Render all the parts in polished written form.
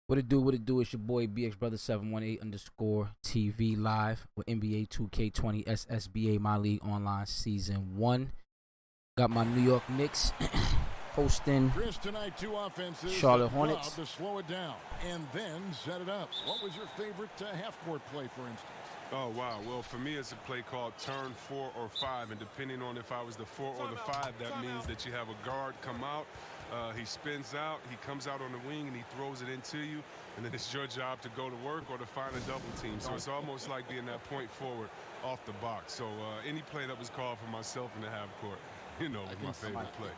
What it do? What it do? It's your boy BX Brother 718_TV live with NBA 2K20 SSBA My League Online Season 1. Got my New York Knicks hosting tonight, two offenses Charlotte Hornets. To slow it down and then set it up. What was your favorite half-court play, for instance? Oh, wow. Well, for me, it's a play called turn 4 or 5. And depending on if I was the 4 or the 5, that means that you have a guard come out. He spins out, he comes out on the wing, and he throws it into you. And then it's your job to go to work or to find a double team. So it's almost like being that point forward off the box. So any play that was called for myself in the half court, you know, was my favorite play.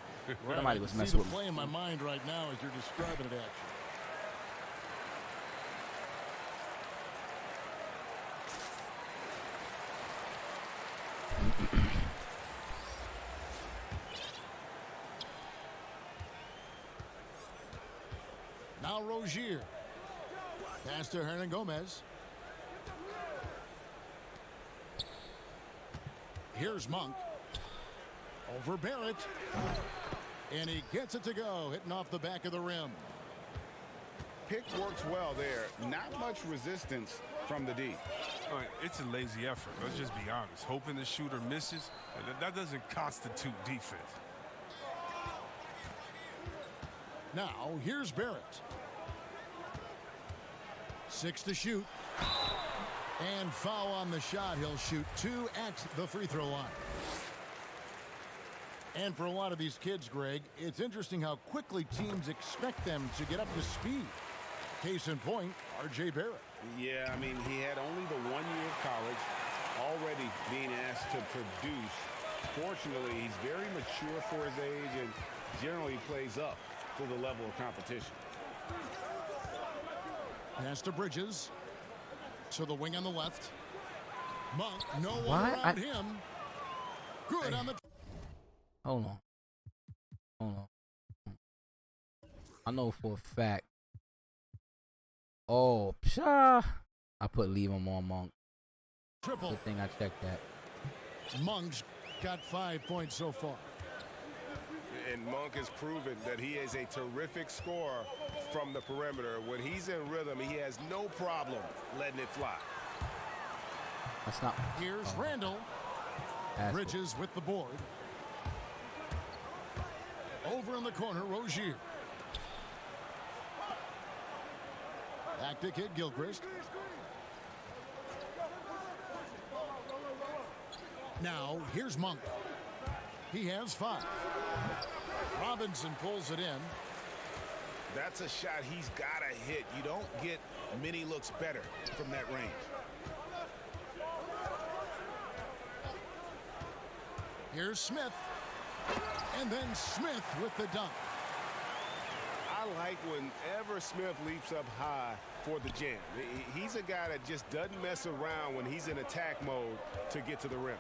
Right. Somebody was messing with me. Play in my mind right now as you're describing it, actually. Now Rozier. Pass to Hernan Gomez. Here's Monk. Over Barrett. And he gets it to go, hitting off the back of the rim. Pick works well there. Not much resistance from the D. It's a lazy effort. Let's just be honest. Hoping the shooter misses, that doesn't constitute defense. Now, here's Barrett. 6 to shoot. And foul on the shot. He'll shoot 2 at the free throw line. And for a lot of these kids, Greg, it's interesting how quickly teams expect them to get up to speed. Case in point, R.J. Barrett. Yeah, I mean, he had only the 1 year of college, already being asked to produce. Fortunately, he's very mature for his age and generally plays up to the level of competition. Pass to Bridges. To the wing on the left. Monk, no one What? around him. Good on the... Hold on. I know for a fact. Oh, pshaw. I put leave him on Monk. Triple. Good thing I checked that. Monk's got 5 points so far. And Monk has proven that he is a terrific scorer from the perimeter. When he's in rhythm, he has no problem letting it fly. That's not. Here's Randall. Bridges with the board. Over in the corner, Rozier. Back to Kid Gilchrist. Now, here's Monk. He has 5. Robinson pulls it in. That's a shot he's got to hit. You don't get many looks better from that range. Here's Smith. And then Smith with the dunk. I like whenever Smith leaps up high for the jam. He's a guy that just doesn't mess around when he's in attack mode to get to the rim.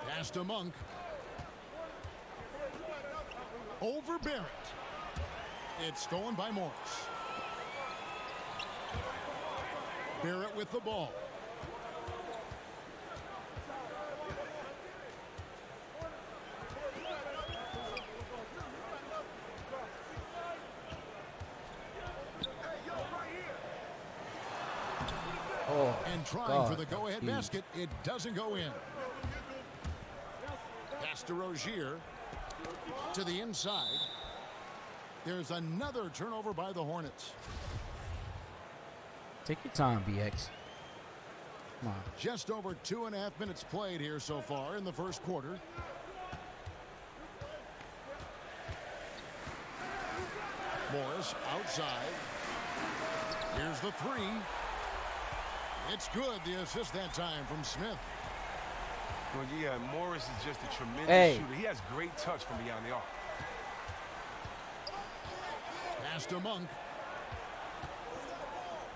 Pass to Monk. Over Barrett. It's stolen by Morris. Barrett with the ball. Oh, and trying for the go-ahead basket. It doesn't go in. Pass to Rozier. To the inside. There's another turnover by the Hornets. Take your time, BX. Come on. Just over 2.5 minutes played here so far in the first quarter. Morris outside. Here's the 3. It's good. The assist that time from Smith. Well, yeah, Morris is just a tremendous shooter. He has great touch from beyond the arc. Pass to Monk.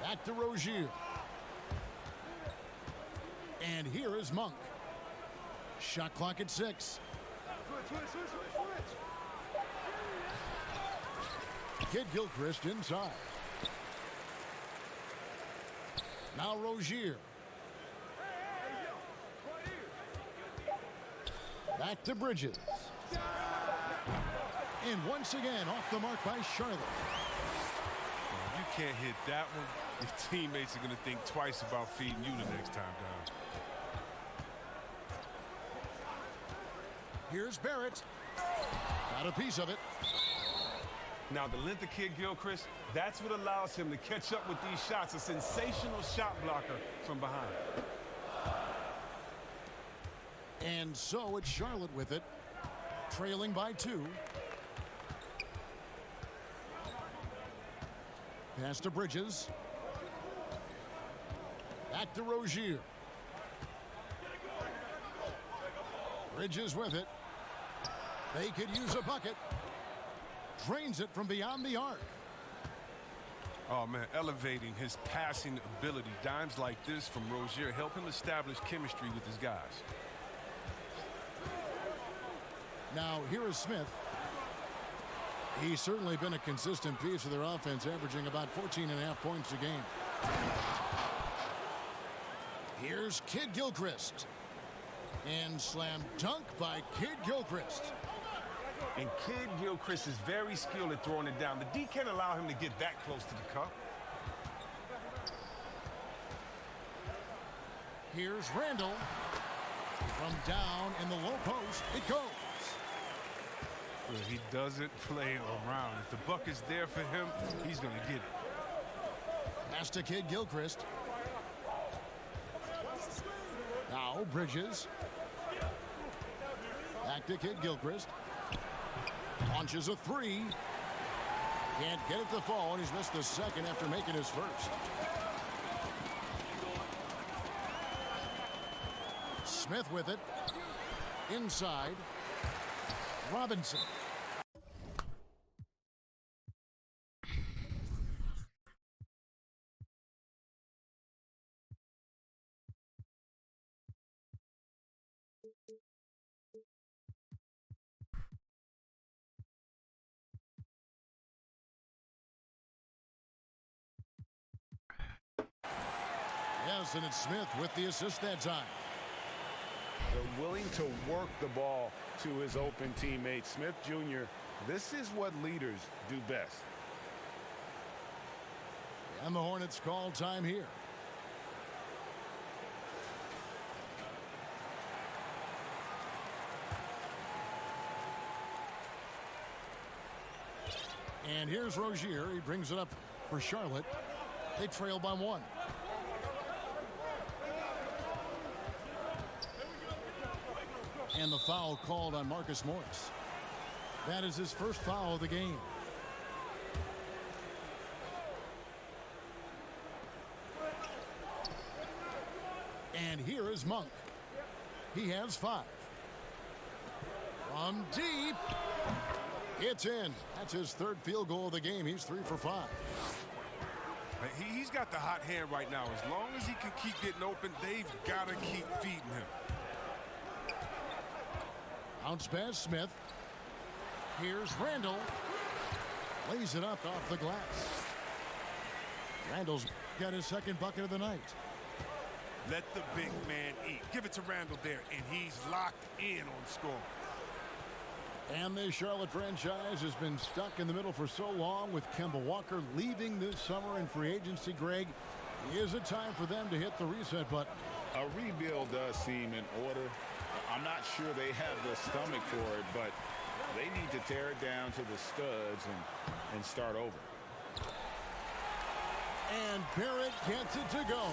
Back to Rozier. And here is Monk. Shot clock at 6. Kid Gilchrist inside. Now Rozier. Back to Bridges. And once again, off the mark by Charlotte. can't hit that one, your teammates are going to think twice about feeding you the next time down. Here's Barrett. Got a piece of it. Now, the length of Kid Gilchrist, that's what allows him to catch up with these shots. A sensational shot blocker from behind. And so it's Charlotte with it, trailing by 2. Pass to Bridges. Back to Rozier. Bridges with it. They could use a bucket. Drains it from beyond the arc. Oh, man, elevating his passing ability. Dimes like this from Rozier help him establish chemistry with his guys. Now, here is Smith. He's certainly been a consistent piece of their offense, averaging about 14.5 points a game. Here's Kid Gilchrist. And slam dunk by Kid Gilchrist. And Kid Gilchrist is very skilled at throwing it down. The D can't allow him to get that close to the cup. Here's Randall. From down in the low post, it goes. Well, he doesn't play around. If the buck is there for him, he's going to get it. Pass to Kid Gilchrist. Now Bridges. Back to Kid Gilchrist. Launches a 3. Can't get it to fall, and he's missed the second after making his first. Smith with it. Inside. Robinson. Yes, and it's Smith with the assist that time. They're willing to work the ball to his open teammate. Smith Jr., this is what leaders do best. And the Hornets call time here. And here's Rozier. He brings it up for Charlotte. They trail by 1. And the foul called on Marcus Morris. That is his first foul of the game. And here is Monk. He has 5. From deep. It's in. That's his third field goal of the game. He's 3 for 5. He's got the hot hand right now. As long as he can keep getting open, they've got to keep feeding him. Bounce pass Smith. Here's Randall. Lays it up off the glass. Randall's got his second bucket of the night. Let the big man eat. Give it to Randall there, and he's locked in on score. And the Charlotte franchise has been stuck in the middle for so long with Kemba Walker leaving this summer in free agency. Greg, is it time for them to hit the reset button? A rebuild does seem in order. I'm not sure they have the stomach for it, but they need to tear it down to the studs and start over. And Barrett gets it to go.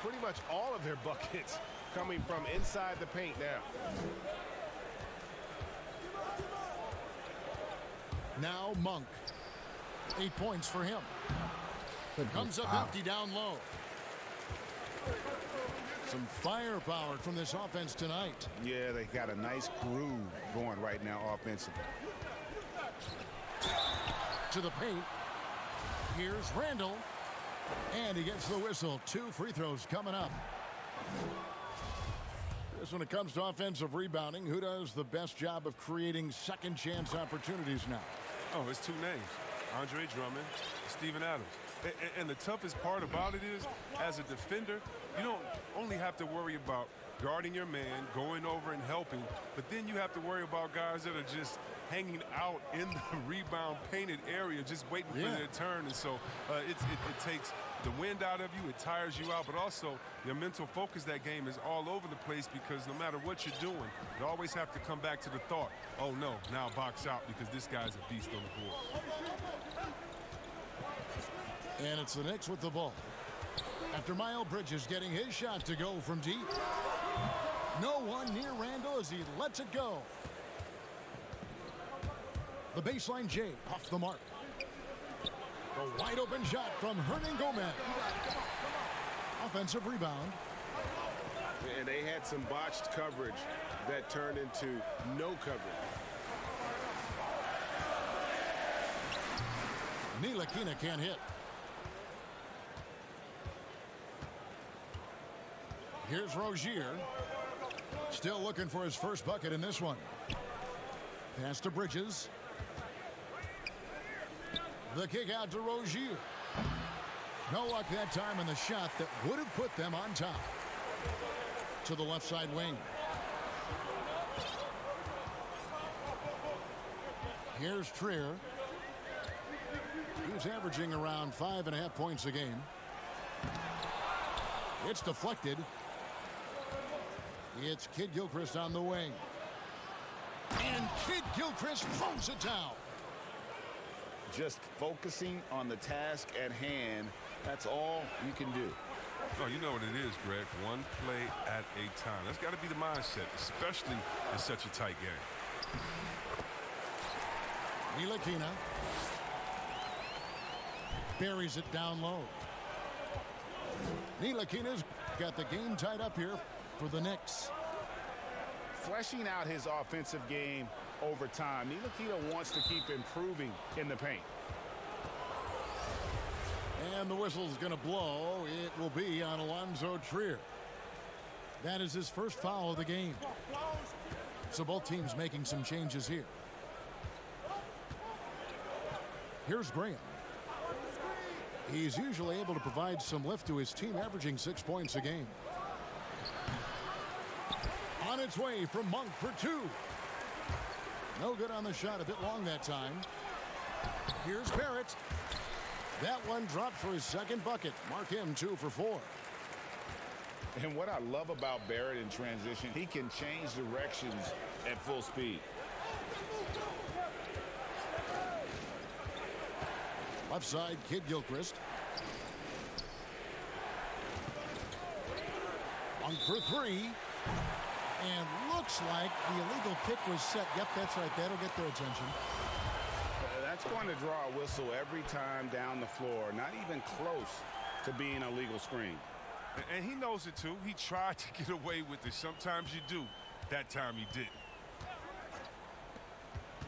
Pretty much all of their buckets coming from inside the paint now. Now Monk. 8 points for him. Comes up empty down low. Some firepower from this offense tonight. Yeah, they got a nice groove going right now offensively. To the paint. Here's Randall. And he gets the whistle. 2 free throws coming up. This when it comes to offensive rebounding, who does the best job of creating second chance opportunities now? Oh, it's 2 names. Andre Drummond, Steven Adams. And the toughest part about it is, as a defender, you don't only have to worry about guarding your man, going over and helping, but then you have to worry about guys that are just hanging out in the rebound painted area, just waiting for their turn. And so it takes the wind out of you, it tires you out, but also your mental focus that game is all over the place, because no matter what you're doing, you always have to come back to the thought, oh no, now box out because this guy's a beast on the board. And it's the Knicks with the ball. After Miles Bridges getting his shot to go from deep. No one near Randall as he lets it go. The baseline J off the mark. A wide open shot from Hernan Gomez. Offensive rebound. And they had some botched coverage that turned into no coverage. Ntilikina can't hit. Here's Rozier. Still looking for his first bucket in this one. Pass to Bridges. The kick out to Rozier. No luck that time on the shot that would have put them on top. To the left side wing. Here's Trier. He's averaging around 5.5 points a game. It's deflected. It's Kid Gilchrist on the wing. And Kid Gilchrist throws it down. Just focusing on the task at hand, that's all you can do. Oh, you know what it is, Greg. One play at a time. That's got to be the mindset, especially in such a tight game. Ntilikina buries it down low. Ntilikina's got the game tied up here for the Knicks. Fleshing out his offensive game over time, Ntilikina wants to keep improving in the paint. And the whistle's going to blow. It will be on Alonzo Trier. That is his first foul of the game. So both teams making some changes here. Here's Graham. He's usually able to provide some lift to his team, averaging 6 points a game. On its way from Monk for two. No good on the shot, a bit long that time. Here's Barrett. That one dropped for his second bucket. Mark him 2 for 4. And what I love about Barrett in transition, he can change directions at full speed. Left side, Kid Gilchrist. On for 3. And looks like the illegal pick was set. Yep, that's right. That'll get their attention. That's going to draw a whistle every time down the floor. Not even close to being a legal screen. And he knows it, too. He tried to get away with it. Sometimes you do. That time he didn't.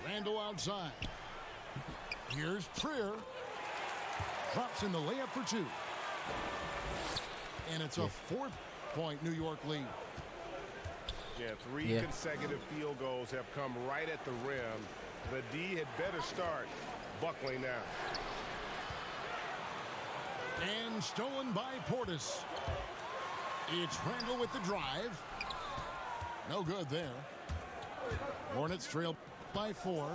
Randall outside. Here's Trier. Drops in the layup for 2. And it's a 4-point New York lead. Yeah, 3 consecutive field goals have come right at the rim. The D had better start buckling now. And stolen by Portis. It's Randall with the drive. No good there. Hornets trail by 4.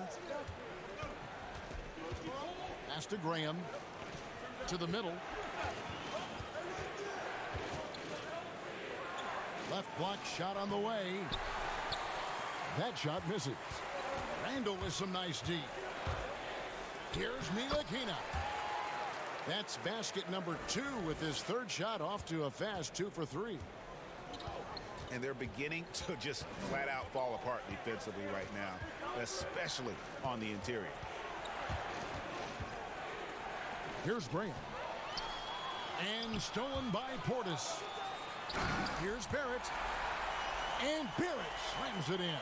Pass to Graham. To the middle. Left block shot on the way. That shot misses. Randall with some nice D. Here's Ntilikina. That's basket number 2 with his third shot off to a fast 2 for 3. And they're beginning to just flat out fall apart defensively right now, especially on the interior. Here's Graham. And stolen by Portis. Here's Barrett. And Barrett slams it in.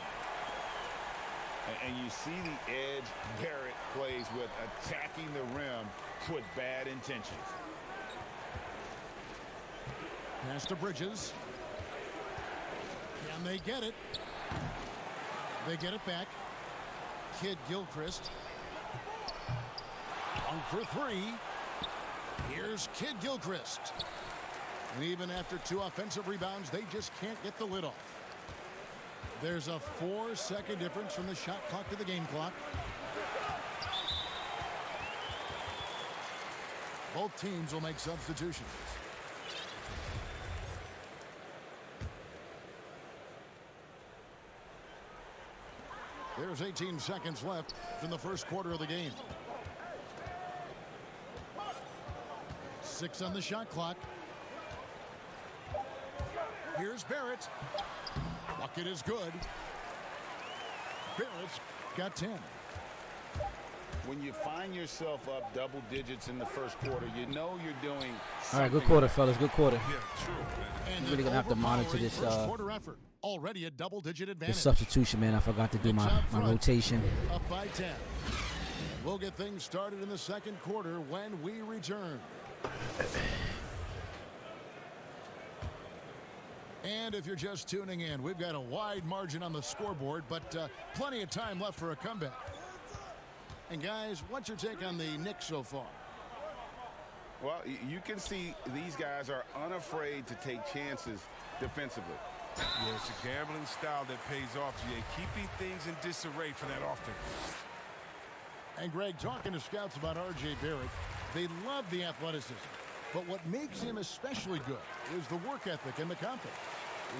And you see the edge Barrett plays with, attacking the rim with bad intentions. Pass to Bridges. Can they get it? They get it back. Kid Gilchrist. On for 3. Here's Kid Gilchrist. And even after 2 offensive rebounds, they just can't get the lid off. There's a 4-second difference from the shot clock to the game clock. Both teams will make substitutions. There's 18 seconds left in the first quarter of the game. 6 on the shot clock. Here's Barrett. Bucket is good. Barrett's got 10. When you find yourself up double digits in the first quarter, you know you're doing All right, good quarter, fellas. Good quarter. Yeah, true. And Really gonna have to monitor this, first quarter effort. Already a double-digit advantage. This substitution, man. I forgot to do my rotation. Up by 10. We'll get things started in the second quarter when we return. And if you're just tuning in, we've got a wide margin on the scoreboard, but plenty of time left for a comeback. And guys, what's your take on the Knicks so far? Well, you can see these guys are unafraid to take chances defensively. Yeah, it's a gambling style that pays off, GA. Keeping things in disarray for that offense. And Greg, talking to scouts about R.J. Barrett, they love the athleticism. But what makes him especially good is the work ethic and the confidence.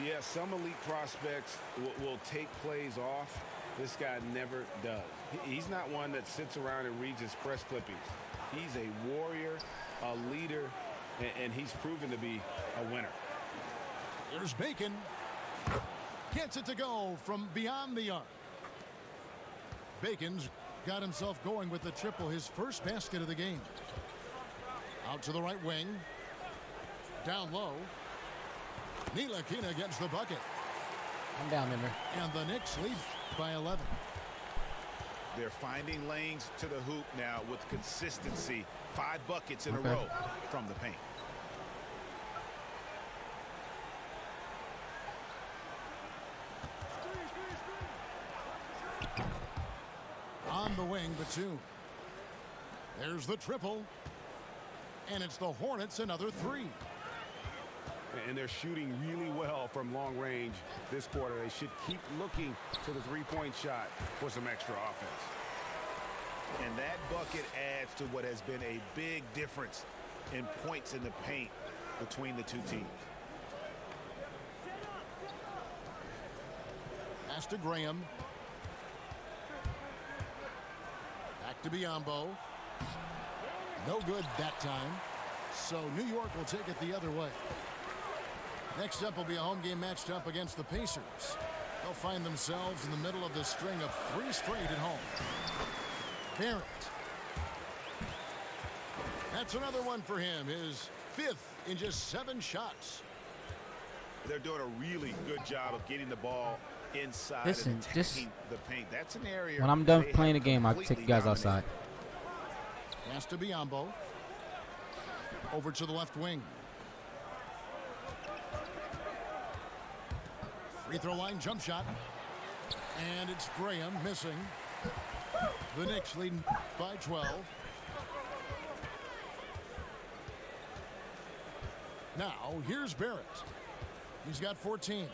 Yeah, some elite prospects will take plays off. This guy never does. He's not one that sits around and reads his press clippings. He's a warrior, a leader, and he's proven to be a winner. Here's Bacon. Gets it to go from beyond the arc. Bacon's got himself going with the triple, his first basket of the game. Out to the right wing. Down low. Ntilikina gets the bucket. I'm down, remember. And the Knicks lead by 11. They're finding lanes to the hoop now with consistency. 5 buckets in a row from the paint. On the wing, Batum. There's the triple. And it's the Hornets, another 3. And they're shooting really well from long range this quarter. They should keep looking to the three-point shot for some extra offense. And that bucket adds to what has been a big difference in points in the paint between the two teams. Pass to Graham. Back to Biyombo. No good that time. So New York will take it the other way. Next up will be a home game matched up against the Pacers. They'll find themselves in the middle of this string of 3 straight at home. Barrett. That's another one for him. His 5th in just 7 shots. They're doing a really good job of getting the ball inside Listen, and attacking the paint. That's an area when I'm done playing the game, I'll take you guys outside. Pass to Biyombo. Over to the left wing. Free throw line jump shot. And it's Graham missing. The Knicks leading by 12. Now, here's Barrett. He's got 14.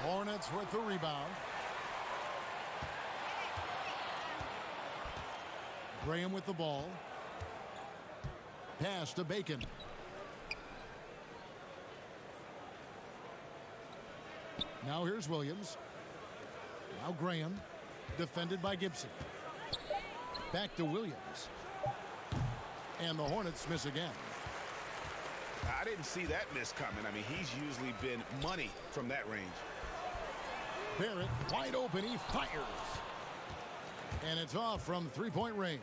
Hornets with the rebound. Graham with the ball. Pass to Bacon. Now here's Williams. Now Graham. Defended by Gibson. Back to Williams. And the Hornets miss again. I didn't see that miss coming. I mean, he's usually been money from that range. Barrett wide open. He fires. And it's off from 3-point range.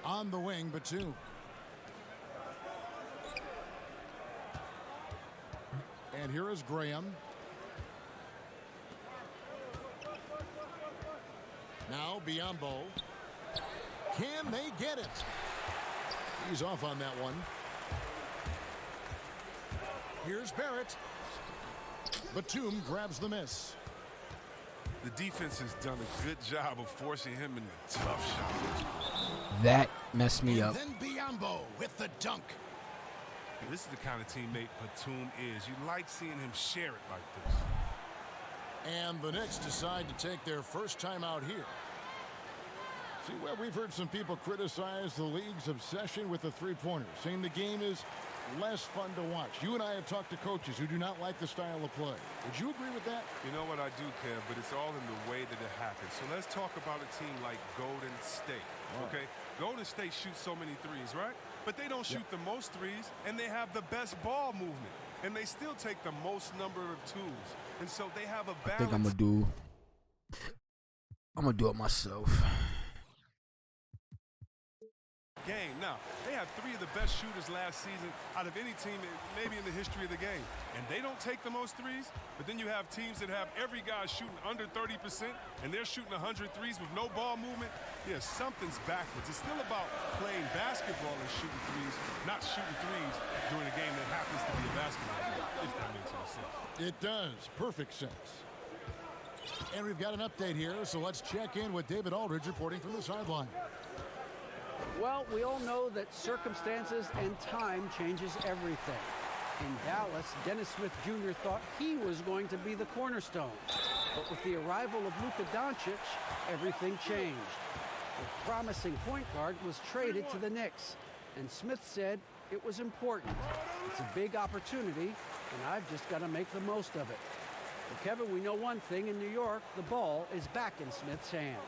On the wing, Batum. And here is Graham. Now Biyombo. Can they get it? He's off on that one. Here's Barrett. Batum grabs the miss. The defense has done a good job of forcing him into tough shots. That messed me up. Then Biombo with the dunk. This is the kind of teammate Batum is. You like seeing him share it like this. And the Knicks decide to take their first time out here. See, well, we've heard some people criticize the league's obsession with the three-pointer, saying the game is less fun to watch. You and I have talked to coaches who do not like the style of play. Would you agree with that? You know what, I do, Kev, but it's all in the way that it happens. So let's talk about a team like Golden State, okay? Golden State shoots so many threes, right? But they don't shoot the most threes, and they have the best ball movement. And they still take the most number of twos. And so they have a balance. I think I'm gonna do it myself. Game. Now, they have 3 of the best shooters last season out of any team maybe in the history of the game. And they don't take the most threes, but then you have teams that have every guy shooting under 30%, and they're shooting 100 threes with no ball movement. Yeah, something's backwards. It's still about playing basketball and shooting threes, not shooting threes during a game that happens to be a basketball game, if that makes any sense. It does. Perfect sense. And we've got an update here, so let's check in with David Aldridge reporting from the sideline. Well, we all know that circumstances and time changes everything. In Dallas, Dennis Smith Jr. thought he was going to be the cornerstone. But with the arrival of Luka Doncic, everything changed. The promising point guard was traded to the Knicks, and Smith said it was important. It's a big opportunity, and I've just got to make the most of it. Well, Kevin, we know one thing in New York, the ball is back in Smith's hands.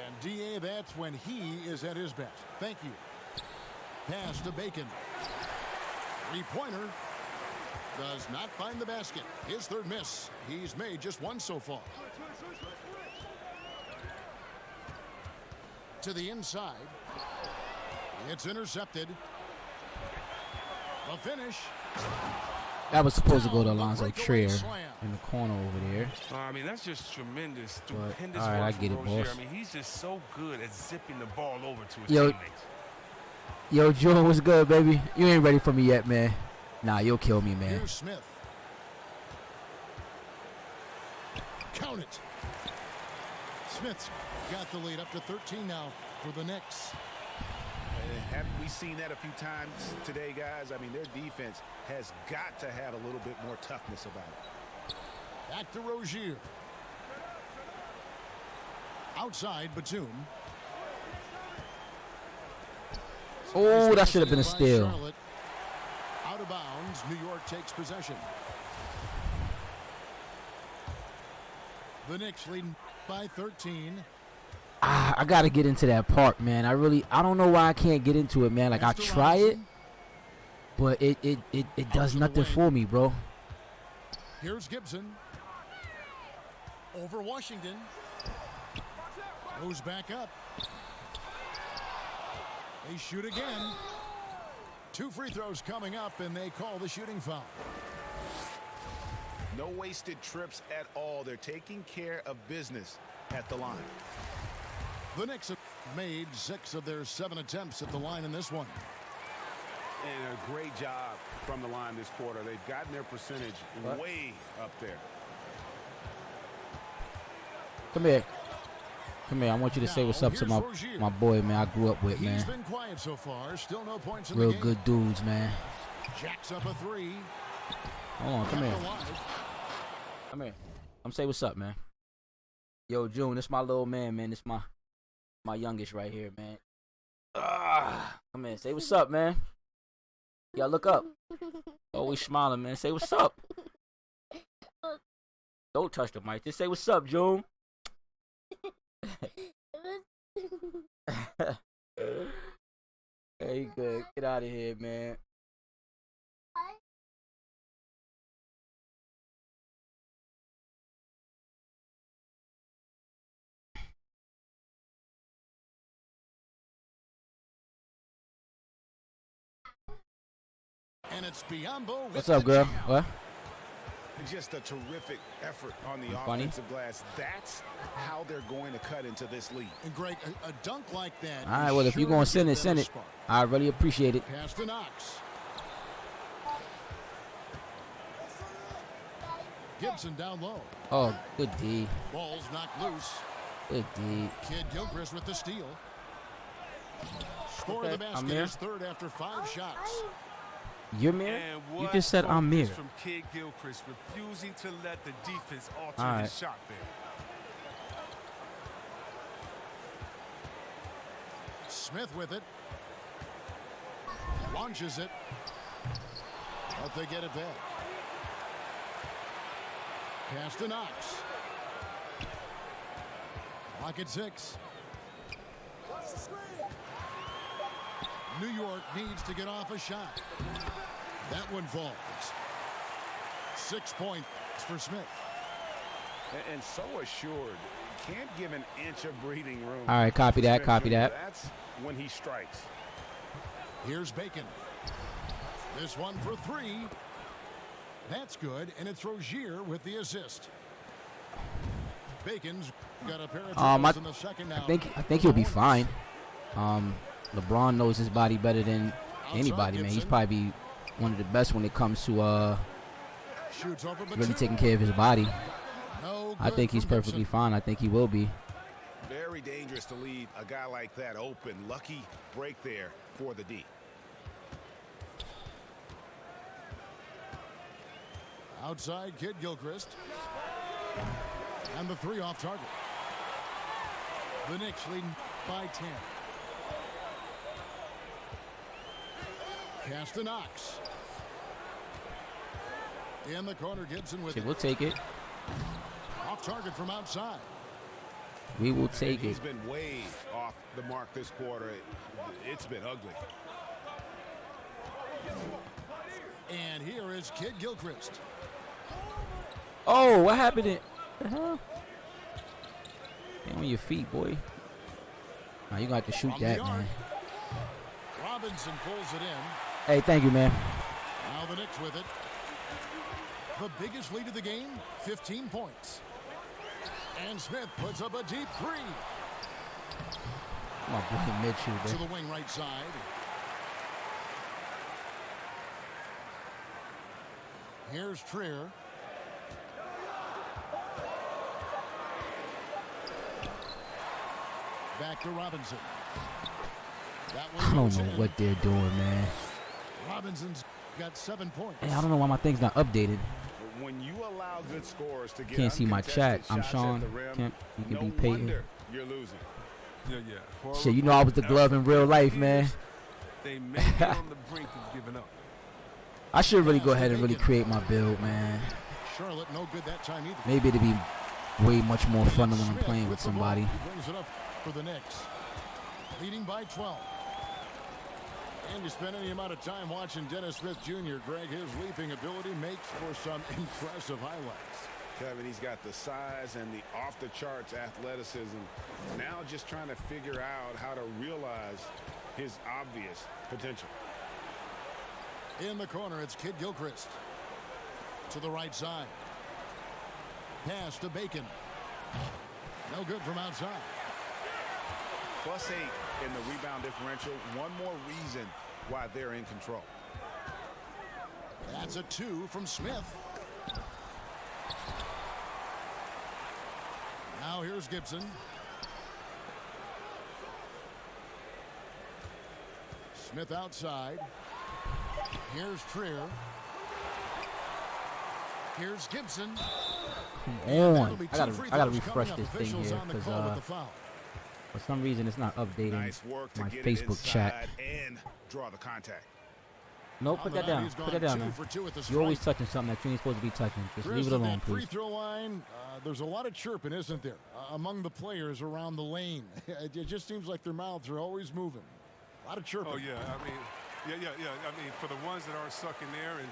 And D.A., that's when he is at his best. Thank you. Pass to Bacon. Three-pointer does not find the basket. His third miss. He's made just one so far. To the inside. It's intercepted. The finish. That was supposed to go to Alonzo Trier in the corner over there. I mean, that's just tremendous, But, stupendous all right, I work from get it, Rozier. boss. I mean, he's just so good at zipping the ball over to his Yo. teammates. Yo, June, what's good, baby? You ain't ready for me yet, man. Nah, you'll kill me, man. Here's Smith. Count it. Smith's got the lead up to 13 now for the Knicks. Haven't we seen that a few times today, guys? I mean, their defense has got to have a little bit more toughness about it. Back to Rozier. Outside, Batum. Oh, that should have been a steal. Charlotte. Out of bounds. New York takes possession. The Knicks leading by 13. I got to get into that part, man. I don't know why I can't get into it, man. Like, I try it, but it does nothing for me, bro. Here's Gibson. Over Washington. Goes back up. They shoot again. 2 free throws coming up, and they call the shooting foul. No wasted trips at all. They're taking care of business at the line. The Knicks have made 6 of their 7 attempts at the line in this one. And a great job from the line this quarter. They've gotten their percentage way up there. Come here. Come here. I want you to say what's up to my boy, man. I grew up with, man. He's been quiet so far. Still no points in Real the game. good dudes, man. Jacks up a 3. Hold on. Come here. Alive. Come here. Come say what's up, man. Yo, June, this my little man, man. This my youngest right here, man. Come here. Say what's up, man. Y'all look up. Always smiling, man. Say what's up. Don't touch the mic. Just say what's up, June. Hey, good. Get out of here, man. And it's Biombo. What's up, girl? What? Just a terrific effort on the Funny. offensive glass. That's how they're going to cut into this league. And Greg, a dunk like that. All right, well, if you're going to send it, send it. I really appreciate it. Pass to Knox. Gibson down low. Oh, good D. Ball's knocked loose. Good D. Kid Gilchrist with the steal. Score Okay, the basket Amir. is third after 5 shots. You're Amir? And You what just said focus Amir. from Kid Gilchrist, refusing to let the defense alter All right. his shot there. Smith with it. Launches it. But they get it back. Pass to Knox. Clock at 6. New York needs to get off a shot. That one falls. 6 points for Smith. And so assured. Can't give an inch of breathing room. All right, copy that, Smith copy Jr. that. That's when he strikes. Here's Bacon. This one for 3. That's good, and it's Rozier with the assist. Bacon's got a pair of triples in the second now. I think he'll be fine. LeBron knows his body better than anybody, man. He's probably one of the best when it comes to Shoots over but really 2. taking care of his body. No I good think he's from perfectly Gibson. fine. I think he will be. Very dangerous to leave a guy like that open. Lucky break there for the D. Outside, Kid Gilchrist. And the 3 off target. The Knicks leading by 10. Pass to Knox. In the corner, Gibson with Okay, it. we'll take it. Off target from outside. We will take He's it. been way off the mark this quarter. It's been ugly. And here is Kid Gilchrist. Oh, what happened? The hell? Get on your feet, boy. Now you got to shoot From the that, arc. man. Robinson pulls it in. Hey, thank you, man. Now the Knicks with it. The biggest lead of the game, 15 points. And Smith puts up a deep 3. My boy Mitchell, To bro. the wing right side. Here's Trier. Back to Robinson. That I one don't goes know in. what they're doing, man. Robinson's got 7 points. Hey, I don't know why my thing's not updated. When you allow good scores to get Can't see my chat. uncontested I'm shots Sean. at the rim, Can't, you can no be Peyton. wonder you're losing. Yeah. Shit, you know I was the glove in real life, man. They may be on the brink of giving up. I should really go ahead and really create my build, man. Charlotte no good that time either. Maybe it'd be way much more fun than when I'm Smith playing with the ball. somebody. He brings it up for the Knicks. Leading by 12. And you spend any amount of time watching Dennis Smith Jr., Greg, his leaping ability makes for some impressive highlights. Kevin, he's got the size and the off-the-charts athleticism. Now just trying to figure out how to realize his obvious potential. In the corner, it's Kid Gilchrist. To the right side. Pass to Bacon. No good from outside. +8 in the rebound differential. One more reason why they're in control. That's a 2 from Smith. Now here's Gibson. Smith outside. Here's Trier. Here's Gibson. Come on. I gotta refresh this thing here because for some reason it's not updating Nice work to my get it Facebook inside chat. and draw the contact. No, put that down. Put that down, man. You're always touching something that you ain't supposed to be touching. Just leave it alone, Free please. throw line. There's a lot of chirping, isn't there, among the players around the lane. It just seems like their mouths are always moving. A lot of chirping. Oh, yeah. I mean, I mean, for the ones that are sucking there and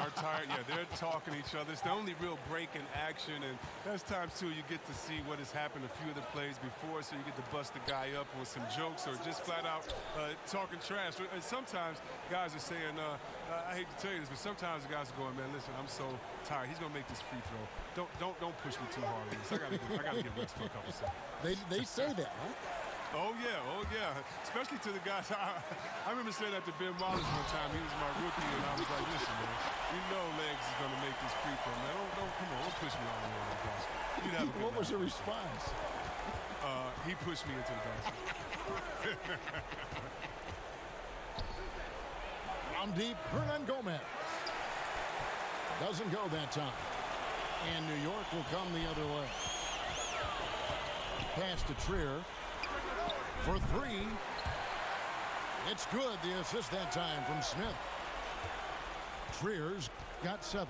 are tired, they're talking to each other. It's the only real break in action, and there's times too you get to see what has happened a few of the plays before, so you get to bust the guy up with some jokes or just flat out talking trash. And sometimes guys are saying, I hate to tell you this, but sometimes the guys are going, man, listen, I'm so tired. He's gonna make this free throw. Don't push me too hard on this. I gotta get rest for a couple seconds. They say that, huh? Oh yeah. Especially to the guys. I remember saying that to Ben Wallace one time. He was my rookie, and I was like, listen, man, you know Legs is going to make this free throw, man. Don't come on, have a good What was night. the response? He pushed me into the basket. From deep, Hernan Gomez. Doesn't go that time. And New York will come the other way. Pass to Trier. For three. It's good. The assist that time from Smith. Trier's got 7.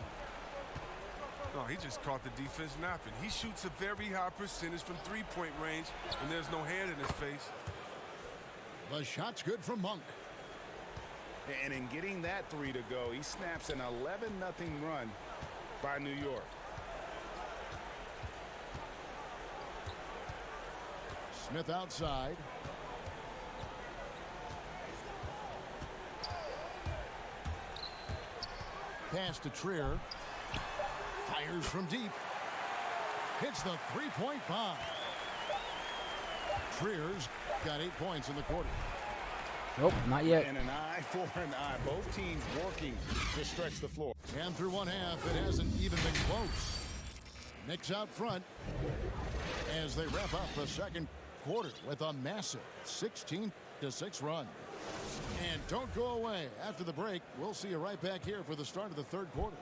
No, he just caught the defense napping. He shoots a very high percentage from three-point range, and there's no hand in his face. The shot's good from Monk. And in getting that 3 to go, he snaps an 11-0 run by New York. Smith outside. Pass to Trier. Fires from deep. Hits the three-point bomb. Trier's got 8 points in the quarter. Nope, not yet. And an eye for an eye. Both teams working to stretch the floor. And through one half, it hasn't even been close. Knicks out front as they wrap up the second quarter with a massive 16-6 run. And don't go away. After the break, we'll see you right back here for the start of the third quarter.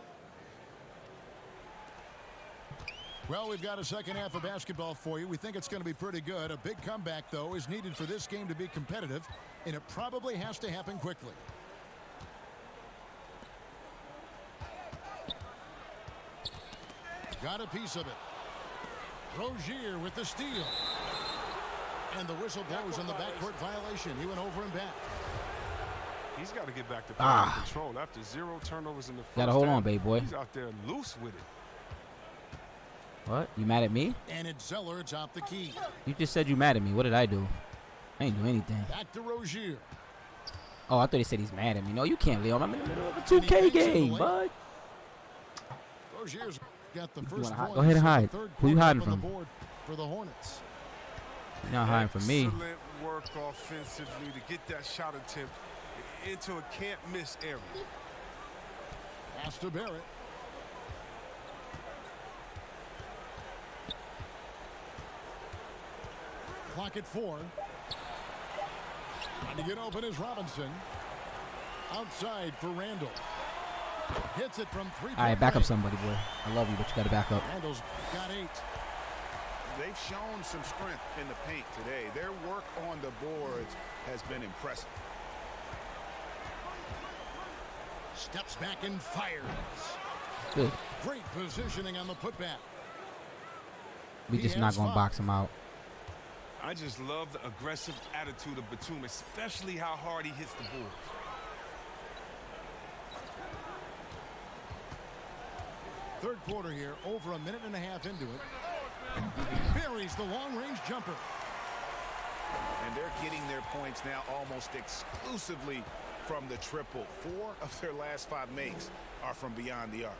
Well, we've got a second half of basketball for you. We think it's going to be pretty good. A big comeback, though, is needed for this game to be competitive, and it probably has to happen quickly. Got a piece of it. Rozier with the steal. And the whistle blows on the backcourt violation. He went over and back. He's got to get back to playing control after 0 turnovers in the first Gotta hold half. on, baby boy. He's out there loose with it. What? You mad at me? And it's Zeller atop the key. You just said you mad at me. What did I do? I ain't do anything. Back to Rozier. Oh, I thought he said he's mad at me. No, you can't, Leo. I'm in the middle of a 2K game, bud. Rozier's got the first Go points ahead and in the hide. third Who you quarter hiding up on from? the board for the Hornets. You're not hiding from me. Excellent work offensively to get that shot attempt into a can't-miss area. Pass to Barrett. Clock at 4. Trying to get open is Robinson. Outside for Randall. Hits it from 3-point All right, back up range. somebody, boy. I love you, but you got to back up. Randall's got 8. They've shown some strength in the paint today. Their work on the boards has been impressive. Steps back and fires. Good. Great positioning on the putback. We He just has not going to 5. box him out. I just love the aggressive attitude of Batum, especially how hard he hits the boards. Third quarter here, over a minute and a half into it. Buries the long-range jumper. And they're getting their points now almost exclusively from the triple. 4 of their last 5 makes are from beyond the arc.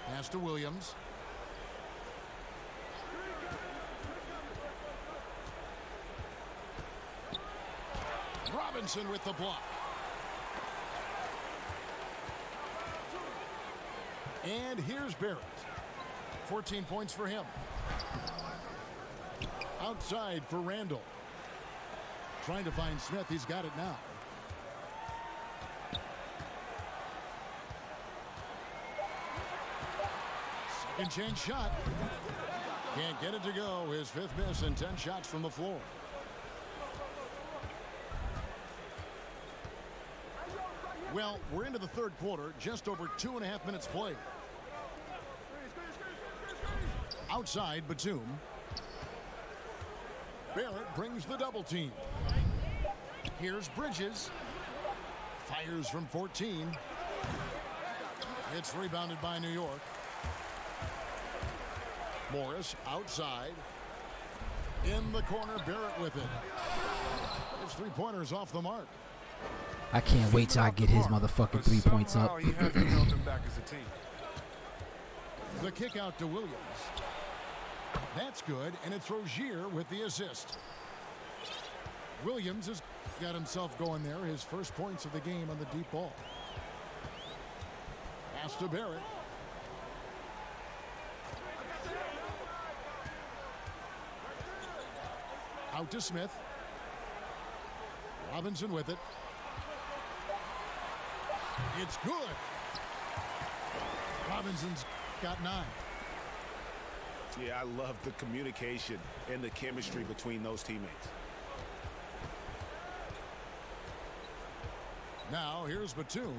Pass to Williams. Robinson with the block. And here's Barrett. 14 points for him. Outside for Randall. Trying to find Smith. He's got it now. Second chance shot. Can't get it to go. His 5th miss and 10 shots from the floor. Well, we're into the third quarter. Just over 2.5 minutes played. Outside, Batum. Barrett brings the double team. Here's Bridges. Fires from 14. It's rebounded by New York. Morris outside. In the corner, Barrett with it. His 3-pointers off the mark. I can't wait till I get his motherfucking 3 points up. He hasn't held them back as a team. The kick out to Williams. That's good, and it's Rozier with the assist. Williams has got himself going there. His first points of the game on the deep ball. Pass to Barrett. Out to Smith. Robinson with it. It's good. Robinson's got 9. Yeah, I love the communication and the chemistry between those teammates. Now here's Batum,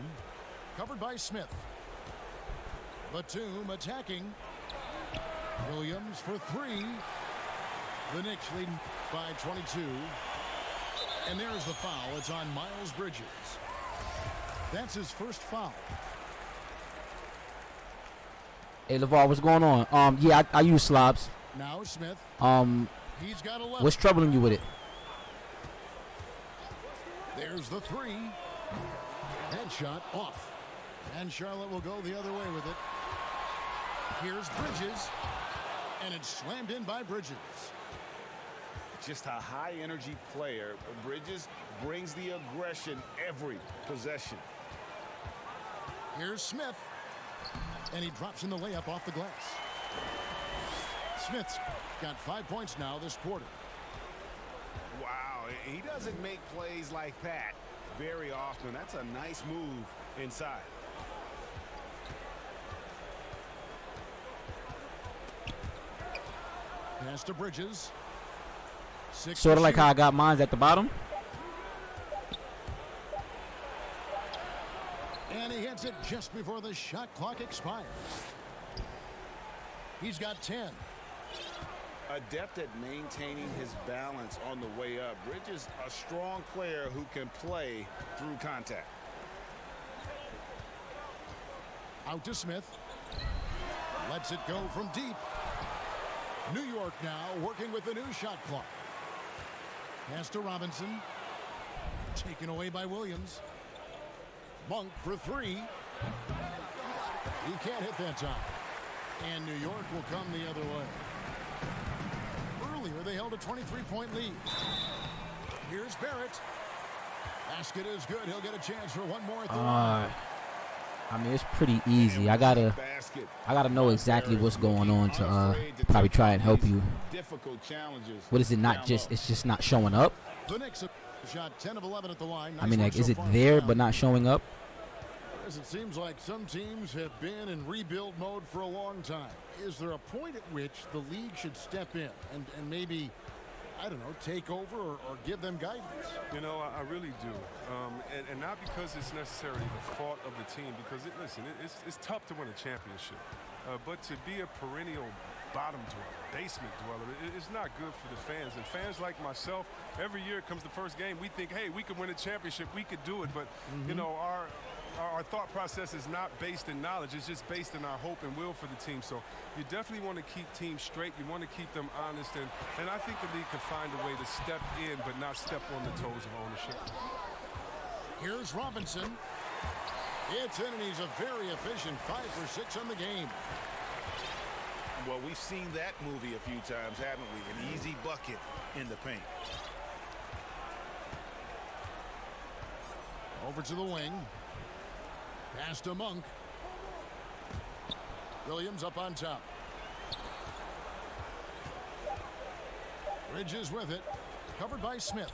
covered by Smith. Batum attacking. Williams for 3. The Knicks leading by 22. And there's the foul. It's on Miles Bridges. That's his first foul. Hey, LeVar, what's going on? Yeah, I use slobs. Now Smith. He's got 11. What's troubling you with it? There's the 3. Headshot off. And Charlotte will go the other way with it. Here's Bridges. And it's slammed in by Bridges. Just a high-energy player. Bridges brings the aggression every possession. Here's Smith. And he drops in the layup off the glass. Smith's got 5 points now this quarter. Wow, he doesn't make plays like that very often. That's a nice move inside. Pass to Bridges. Sort of like how I got mines at the bottom. And he hits it just before the shot clock expires. He's got 10. Adept at maintaining his balance on the way up. Bridges, a strong player who can play through contact. Out to Smith. Lets it go from deep. New York now working with the new shot clock. Pass to Robinson. Taken away by Williams. Monk for 3. He can't hit that time. And New York will come the other way. Earlier they held a 23-point lead. Here's Barrett. Basket is good. He'll get a chance for one more at the line. I mean, it's pretty easy. I gotta know exactly what's going on to probably try and help you. What is it? Not just it's just not showing up. The Knicks have shot 10 of 11 at the line. I mean, like, is it there but not showing up? It seems like some teams have been in rebuild mode for a long time. Is there a point at which the league should step in and maybe, I don't know, take over or give them guidance? You know, I really do. And not because it's necessarily the fault of the team, because, it's tough to win a championship. But to be a perennial bottom dweller, basement dweller, it's not good for the fans. And fans like myself, every year it comes the first game, we think, hey, we could win a championship, we could do it. But, you know, our thought process is not based in knowledge. It's just based in our hope and will for the team. So you definitely want to keep teams straight. You want to keep them honest. And I think the league can find a way to step in but not step on the toes of ownership. Here's Robinson. It's in, and he's a very efficient 5 for 6 on the game. Well, we've seen that movie a few times, haven't we? An easy bucket in the paint. Over to the wing. Pass to Monk. Williams up on top. Bridges with it. Covered by Smith.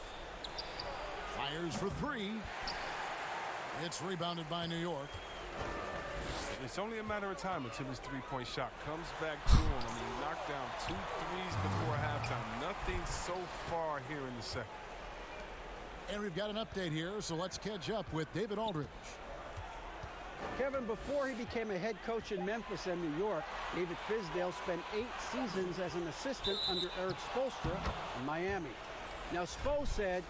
Fires for 3. It's rebounded by New York. It's only a matter of time until his three-point shot comes back to him. I mean, he knocked down 2 threes before halftime. Nothing so far here in the second. And we've got an update here, so let's catch up with David Aldridge. Kevin, before he became a head coach in Memphis and New York, David Fizdale spent 8 seasons as an assistant under Eric Spoelstra in Miami. Now, Spo said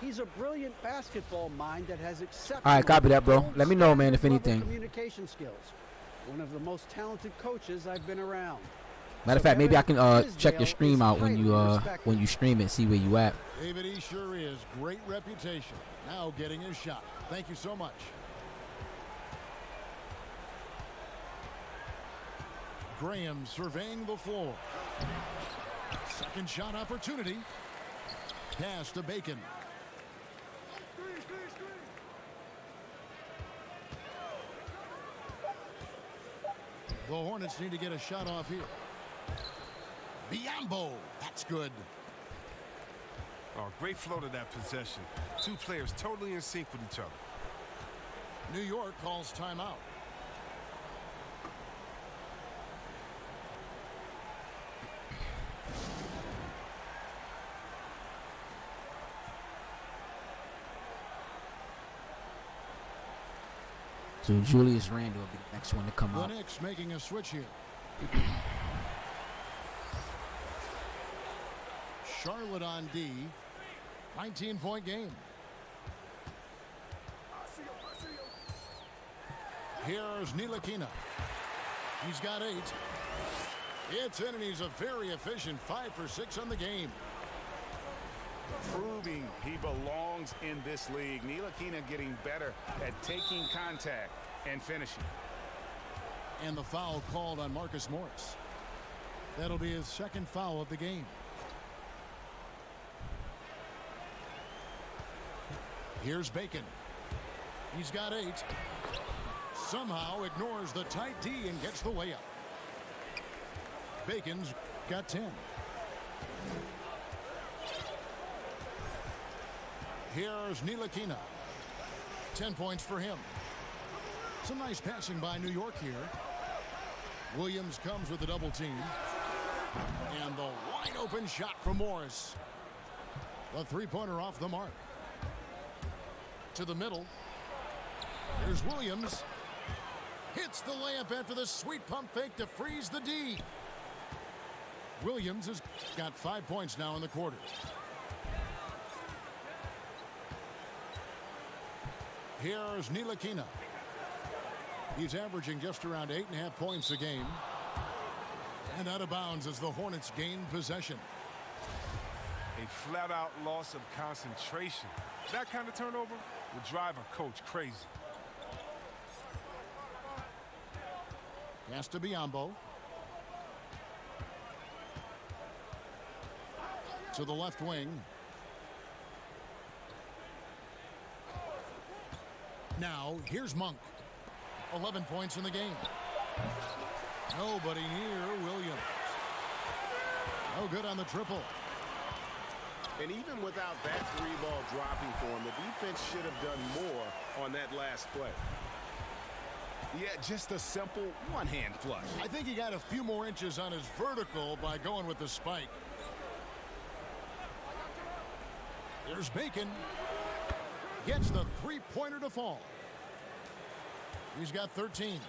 he's a brilliant basketball mind that has exceptional. All right, copy that, bro. Let me know, man, if anything. Communication skills. One of the most talented coaches I've been around. Matter of fact, maybe I can check your stream out when you stream it, see where you at. David, he sure is. Great reputation. Now getting his shot. Thank you so much. Graham surveying the floor. Second shot opportunity. Pass to Bacon. The Hornets need to get a shot off here. Biombo. That's good. Oh, great flow to that possession. Two players totally in sync with each other. New York calls timeout. So Julius Randle will be the next one to come The out. Knicks making a switch here. Charlotte on D. 19-point game. Here's Ntilikina. He's got 8. It's in, and he's a very efficient 5 for 6 on the game. Proving he belongs in this league. Ntilikina getting better at taking contact and finishing. And the foul called on Marcus Morris. That'll be his second foul of the game. Here's Bacon. He's got 8. Somehow ignores the tight D and gets the layup. Bacon's got 10. Here's Ntilikina. 10 points for him. Some nice passing by New York here. Williams comes with a double team. And the wide open shot from Morris. The three-pointer off the mark. To the middle. Here's Williams. Hits the layup after the sweet pump fake to freeze the D. Williams has got 5 points now in the quarter. Here's Ntilikina. He's averaging just around 8.5 points a game. And out of bounds as the Hornets gain possession. A flat-out loss of concentration. That kind of turnover would drive a coach crazy. Pass to Biyombo. To the left wing. Now, here's Monk. 11 points in the game. Nobody near Williams. No good on the triple. And even without that three-ball dropping for him, the defense should have done more on that last play. Yeah, just a simple one-hand flush. I think he got a few more inches on his vertical by going with the spike. There's Bacon. Gets the three-pointer to fall. He's got 13.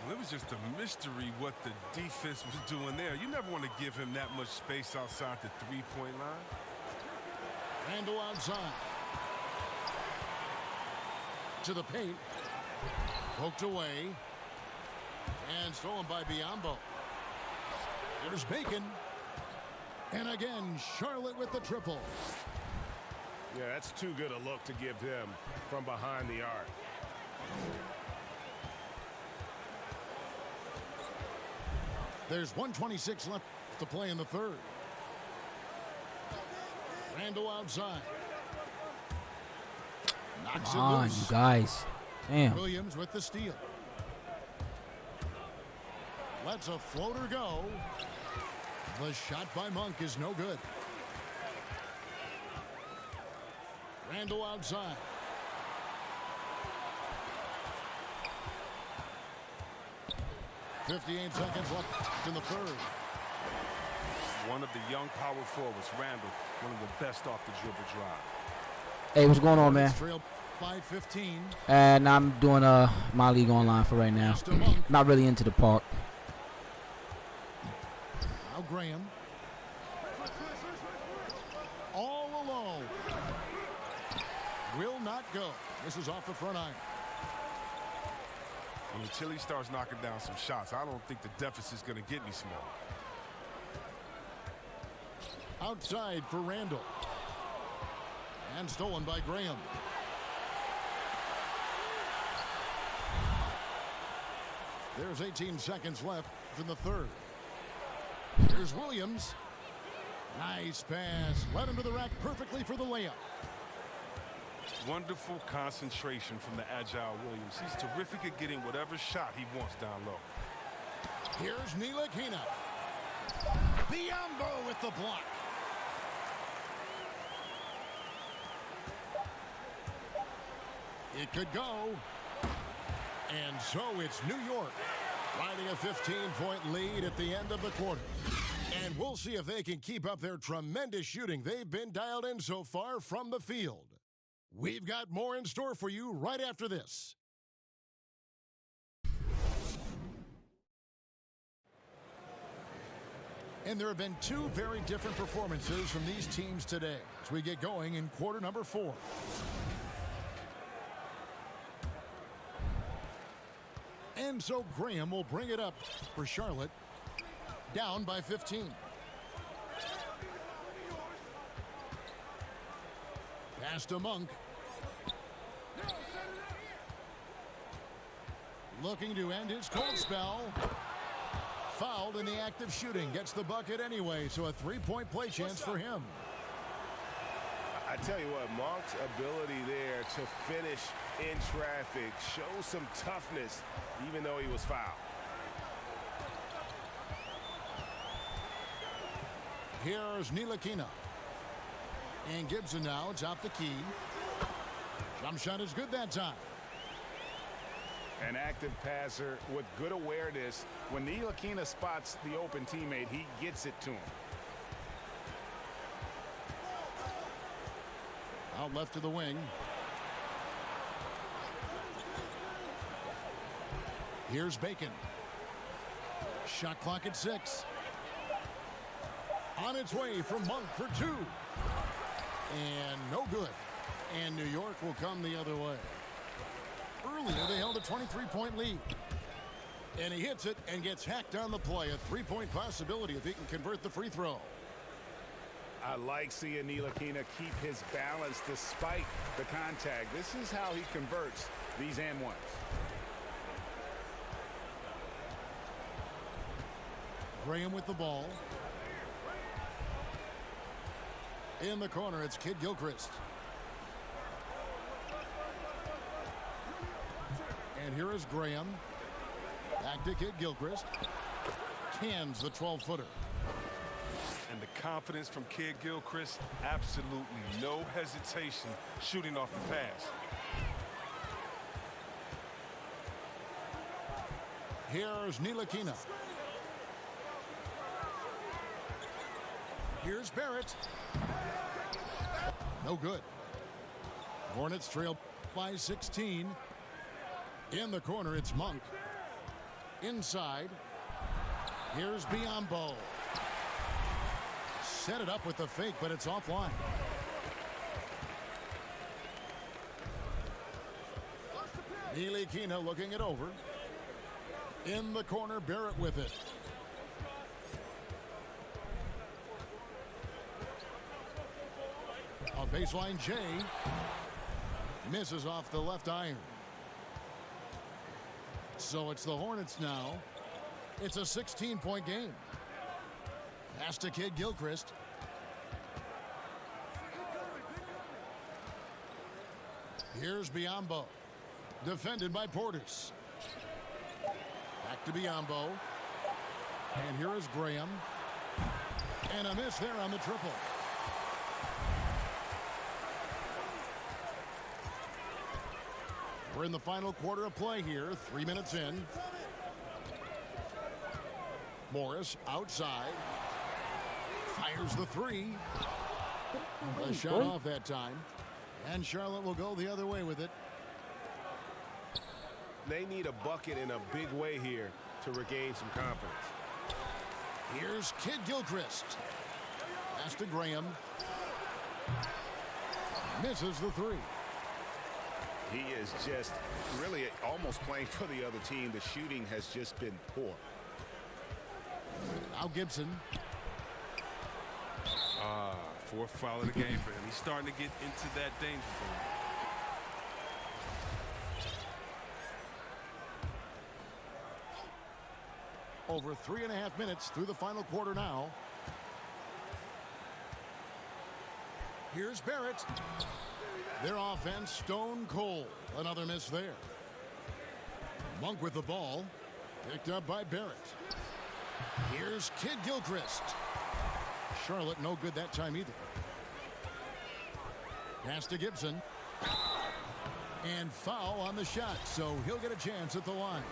Well, it was just a mystery what the defense was doing there. You never want to give him that much space outside the three-point line. Randle outside. To the paint. Poked away. And stolen by Biyombo. There's Bacon. And again, Charlotte with the triple. Yeah, that's too good a look to give him from behind the arc. There's 1:26 left to play in the third. Randle outside. Knocks Come it on, loose. you guys. Damn. Williams with the steal. Lets a floater go. The shot by Monk is no good. Randle outside. .58 seconds left in the third. One of the young power forwards, Randle, one of the best off the dribble drive. Hey, what's going on, man? Trail by 15. And I'm doing my league online for right now. To Monk. Not really into the park. Now Graham. All alone. Will not go. This is off the front iron. Until he starts knocking down some shots, I don't think the deficit's going to get any smaller. Outside for Randle. And stolen by Graham. There's 18 seconds left in the third. Here's Williams. Nice pass. Led him to the rack perfectly for the layup. Wonderful concentration from the agile Williams. He's terrific at getting whatever shot he wants down low. Here's Ntilikina. Biyombo with the block. It could go. And so it's New York riding a 15-point lead at the end of the quarter. And we'll see if they can keep up their tremendous shooting they've been dialed in so far from the field. We've got more in store for you right after this. And there have been two very different performances from these teams today as we get going in quarter number 4. And so Graham will bring it up for Charlotte, down by 15. Pass to Monk. Looking to end his cold spell. Fouled in the act of shooting. Gets the bucket anyway, so a 3-point play chance for him. I tell you what, Monk's ability there to finish in traffic shows some toughness, even though he was fouled. Here's Ntilikina. And Gibson now, it's out the key. Jump shot is good that time. An active passer with good awareness. When Ntilikina spots the open teammate, he gets it to him. Out left to the wing. Here's Bacon. Shot clock at 6. On its way from Monk for 2. And no good. And New York will come the other way. Earlier, they held a 23-point lead. And he hits it and gets hacked on the play. A 3-point possibility if he can convert the free throw. I like seeing Ntilikina keep his balance despite the contact. This is how he converts these and ones. Graham with the ball. In the corner, it's Kid Gilchrist. And here is Graham. Back to Kid Gilchrist. Cans the 12-footer. And the confidence from Kid Gilchrist, absolutely no hesitation shooting off the pass. Here's Ntilikina. Here's Barrett. No good. Hornets trail by 16. In the corner, it's Monk. Inside. Here's Biyombo. Set it up with the fake, but it's offline. Ntilikina looking it over. In the corner, Barrett with it. A baseline J. Misses off the left iron. So it's the Hornets now. It's a 16-point game. Pass to Kid Gilchrist. Here's Biyombo. Defended by Portis. Back to Biyombo. And here is Graham. And a miss there on the triple. We're in the final quarter of play here. 3 minutes in. Morris outside. Fires the 3. A shot off that time. And Charlotte will go the other way with it. They need a bucket in a big way here to regain some confidence. Here's Kid Gilchrist. Pass to Graham. Misses the 3. He is just really almost playing for the other team. The shooting has just been poor. Now Gibson. Fourth foul of the game for him. He's starting to get into that danger zone. Over 3.5 minutes through the final quarter now. Here's Barrett. Their offense stone cold. Another miss there. Monk with the ball. Picked up by Barrett. Here's Kid Gilchrist. Charlotte no good that time either. Pass to Gibson. And foul on the shot, so he'll get a chance at the line.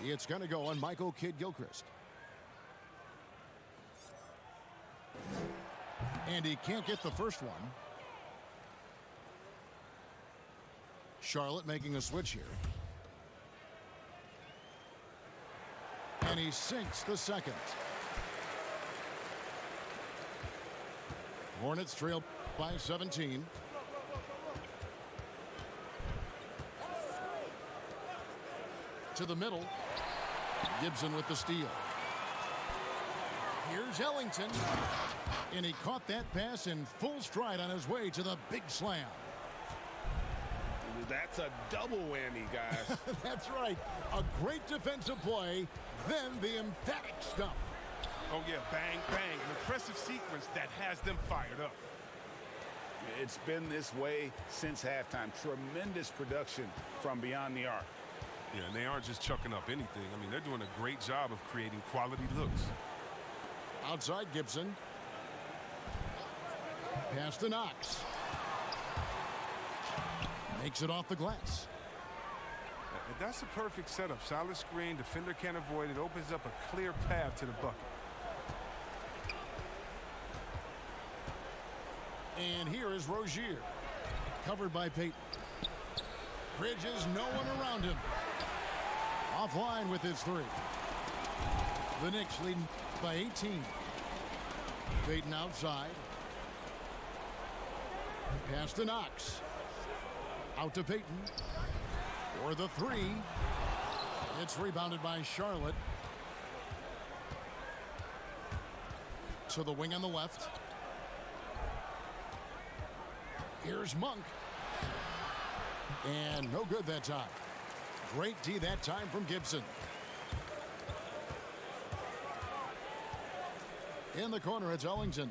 It's going to go on Michael Kidd-Gilchrist. And he can't get the first one. Charlotte making a switch here. And he sinks the second. Hornets trail by 17. To the middle. Gibson with the steal. Here's Ellington. And he caught that pass in full stride on his way to the big slam. That's a double whammy, guys. That's right. A great defensive play, then the emphatic stuff. Oh, yeah, bang, bang. An impressive sequence that has them fired up. It's been this way since halftime. Tremendous production from beyond the arc. Yeah, and they aren't just chucking up anything. I mean, they're doing a great job of creating quality looks. Outside Gibson. Pass to Knox. Makes it off the glass. That's a perfect setup. Solid screen, defender can't avoid it. Opens up a clear path to the bucket. And here is Rozier. Covered by Payton. Bridges, no one around him. Offline with his three. The Knicks leading by 18. Payton outside. Pass to Knox. Out to Payton. For the three. It's rebounded by Charlotte. To the wing on the left. Here's Monk. And no good that time. Great D that time from Gibson. In the corner, it's Ellington.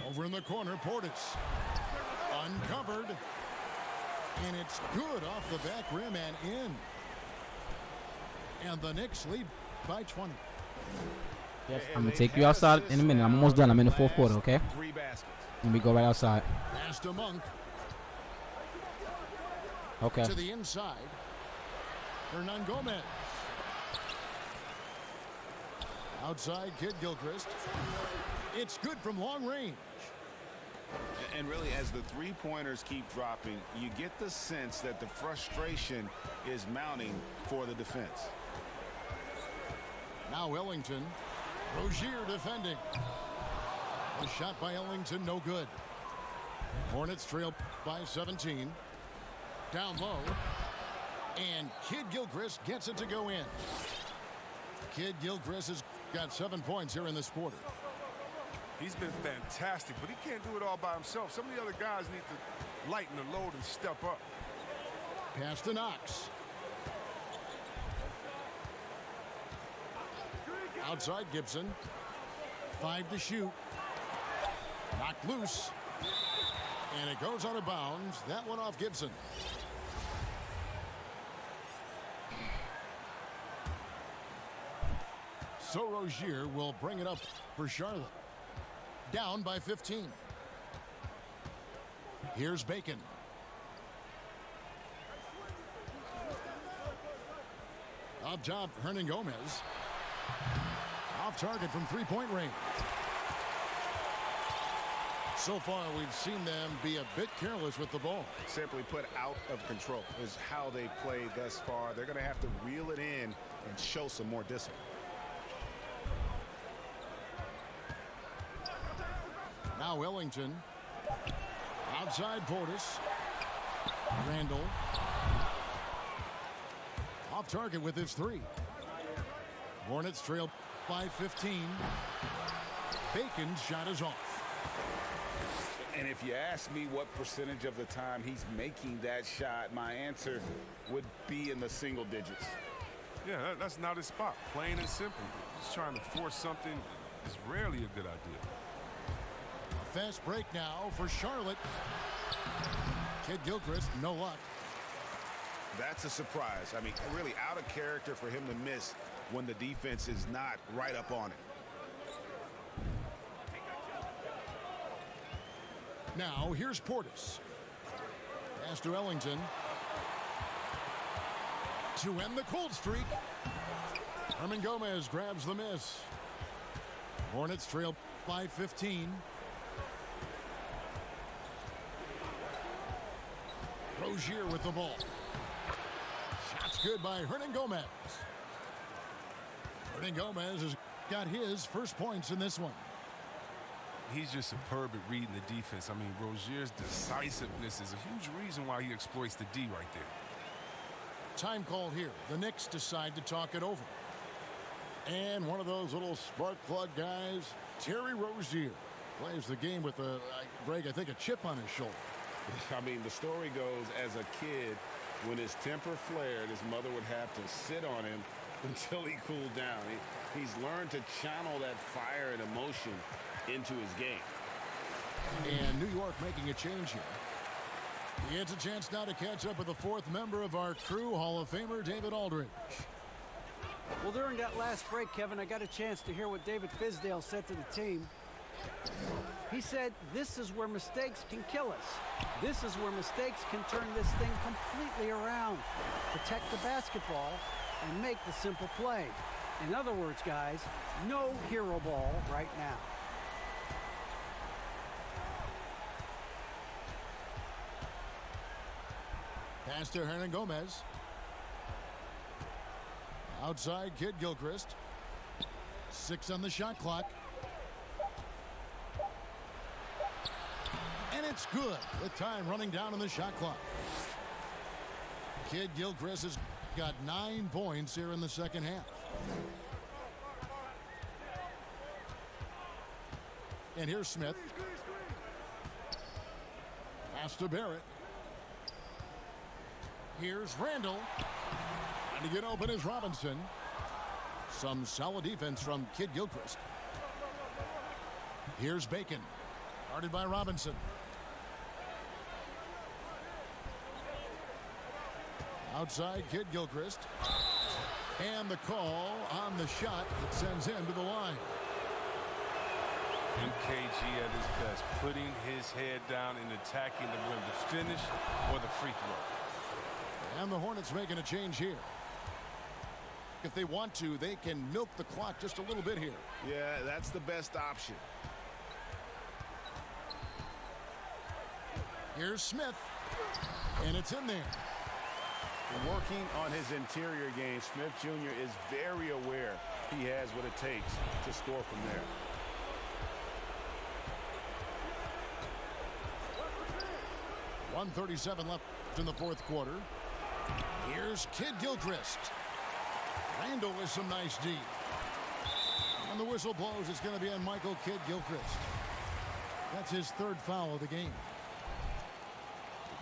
Over in the corner, Portis. Uncovered. And it's good off the back rim and in. And the Knicks lead by 20. Yes, I'm going to take you outside in a minute. I'm almost done. I'm in the fourth quarter, okay? 3 baskets. Let me go right outside. Pass to Monk. Okay. To the inside. Hernan Gomez. Outside, Kidd-Gilchrist. It's good from long range. And really, as the three-pointers keep dropping, you get the sense that the frustration is mounting for the defense. Now Ellington. Rozier defending. A shot by Ellington, no good. Hornets trail by 17. Down low. And Kidd-Gilchrist gets it to go in. Kidd-Gilchrist has got 7 points here in this quarter. He's been fantastic, but he can't do it all by himself. Some of the other guys need to lighten the load and step up. Pass to Knox. Outside Gibson. 5 to shoot. Knocked loose. And it goes out of bounds. That one off Gibson. So Rozier will bring it up for Charlotte. Down by 15. Here's Bacon. Up top, Hernan Gomez. Off target from three-point range. So far, we've seen them be a bit careless with the ball. Simply put, out of control is how they played thus far. They're going to have to reel it in and show some more discipline. Now Wellington. Outside Portis. Randall. Off target with his three. Hornets trail by 15. Bacon's shot is off. And if you ask me what percentage of the time he's making that shot, my answer would be in the single digits. Yeah, that's not his spot. Plain and simple. Just trying to force something is rarely a good idea. Fast break now for Charlotte. Kidd-Gilchrist, no luck. That's a surprise. I mean, really out of character for him to miss when the defense is not right up on it. Now here's Portis. Pass to Ellington. To end the cold streak. Herman Gomez grabs the miss. Hornets trail by 15. Rozier with the ball. Shots good by Hernan Gomez. Hernan Gomez has got his first points in this one. He's just superb at reading the defense. I mean, Rozier's decisiveness is a huge reason why he exploits the D right there. Time call here. The Knicks decide to talk it over. And one of those little spark plug guys, Terry Rozier, plays the game with Greg, I think a chip on his shoulder. I mean, the story goes, as a kid, when his temper flared, his mother would have to sit on him until he cooled down. He's learned to channel that fire and emotion into his game. And New York making a change here. He gets a chance now to catch up with the fourth member of our crew, Hall of Famer David Aldridge. Well, during that last break, Kevin, I got a chance to hear what David Fizdale said to the team. He said, this is where mistakes can kill us. This is where mistakes can turn this thing completely around. Protect the basketball and make the simple play. In other words, guys, no hero ball right now. Pass to Hernan Gomez. Outside, Kid Gilchrist. 6 on the shot clock. And it's good with time running down on the shot clock. Kid Gilchrist has got 9 points here in the second half. And here's Smith. Pass to Barrett. Here's Randall. Trying to get open is Robinson. Some solid defense from Kid Gilchrist. Here's Bacon. Guarded by Robinson. Outside, Kid Gilchrist. And the call on the shot that sends him to the line. MKG at his best, putting his head down and attacking the rim, the finish or the free throw. And the Hornets making a change here. If they want to, they can milk the clock just a little bit here. Yeah, that's the best option. Here's Smith. And it's in there. Working on his interior game, Smith Jr. is very aware he has what it takes to score from there. .137 left in the fourth quarter. Here's Kid Gilchrist. Randall with some nice D. And the whistle blows. It's going to be on Michael Kid Gilchrist. That's his third foul of the game.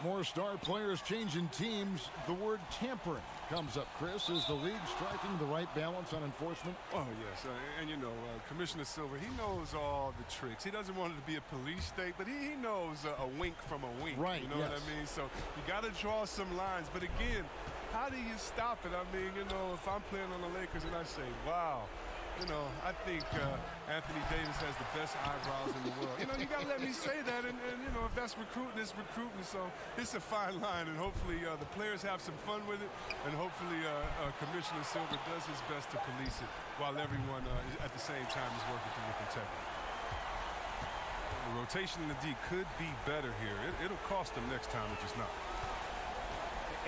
More star players changing teams. The word tampering comes up, Chris. Is the league striking the right balance on enforcement? Oh, yes. And, you know, Commissioner Silver, he knows all the tricks. He doesn't want it to be a police state, but he knows a wink from a wink. Right, You know yes. what I mean? So you got to draw some lines. But, again, how do you stop it? I mean, you know, if I'm playing on the Lakers and I say, wow, you know, I think Anthony Davis has the best eyebrows in the world. You know, you got to let me say that. And, you know, if that's recruiting, it's recruiting. So it's a fine line. And hopefully the players have some fun with it. And hopefully Commissioner Silver does his best to police it while everyone at the same time is working with integrity. The rotation in the D could be better here. It'll cost them next time if it's not.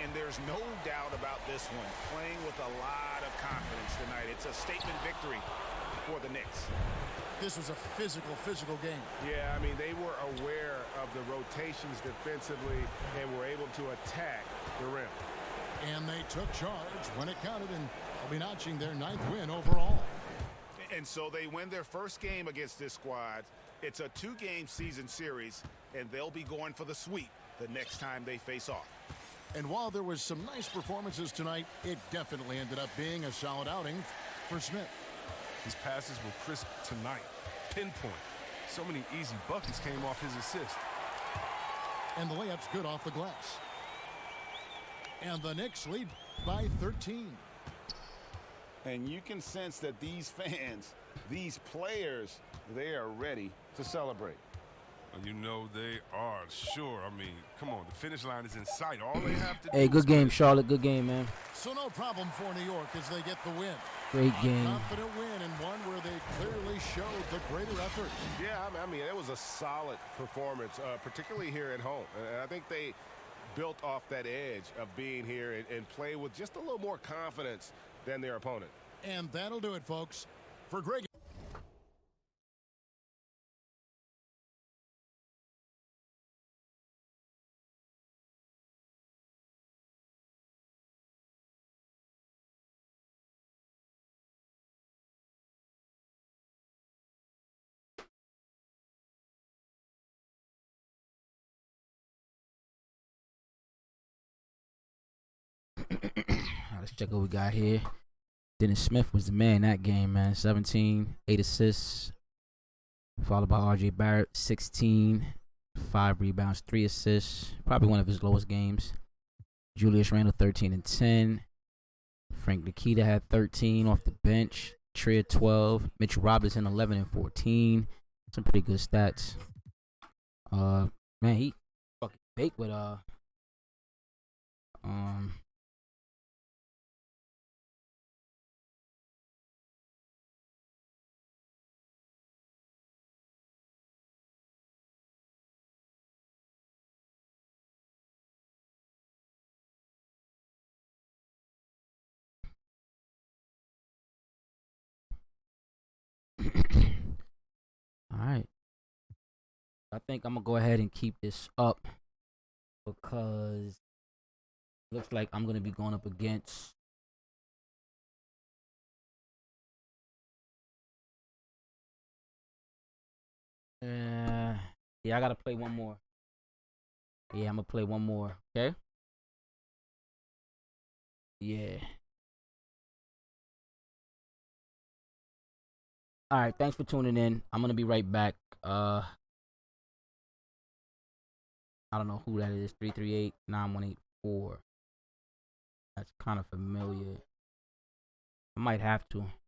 And there's no doubt about this one. Playing with a lot of confidence tonight. It's a statement victory for the Knicks. This was a physical game. Yeah, I mean, they were aware of the rotations defensively and were able to attack the rim. And they took charge when it counted, and they'll be notching their 9th win overall. And so they win their first game against this squad. It's a 2-game season series, and they'll be going for the sweep the next time they face off. And while there was some nice performances tonight, it definitely ended up being a solid outing for Smith. His passes were crisp tonight. Pinpoint. So many easy buckets came off his assist. And the layup's good off the glass. And the Knicks lead by 13. And you can sense that these fans, these players, they are ready to celebrate. You know they are, sure. I mean, come on, the finish line is in sight. All they have to do Hey, is good game, finish. Charlotte. Good game, man. So no problem for New York as they get the win. Great game. Confident win and one where they clearly showed the greater effort. Yeah, I mean, it was a solid performance, particularly here at home. And I think they built off that edge of being here and play with just a little more confidence than their opponent. And that'll do it, folks. For Greg. Let's check what we got here. Dennis Smith was the man that game, man. 17, 8 assists. Followed by RJ Barrett, 16, 5 rebounds, 3 assists. Probably one of his lowest games. Julius Randle, 13 and 10. Frank Nikita had 13 off the bench. Trier, 12. Mitchell Robinson, 11 and 14. Some pretty good stats. Man, he fucking baked with all right. I think I'm gonna go ahead and keep this up because it looks like I'm gonna be going up against yeah, I gotta play one more. Yeah, I'm gonna play one more. Okay. Yeah. All right. Thanks for tuning in. I'm gonna be right back. I don't know who that is. 338-9184. That's kind of familiar. I might have to.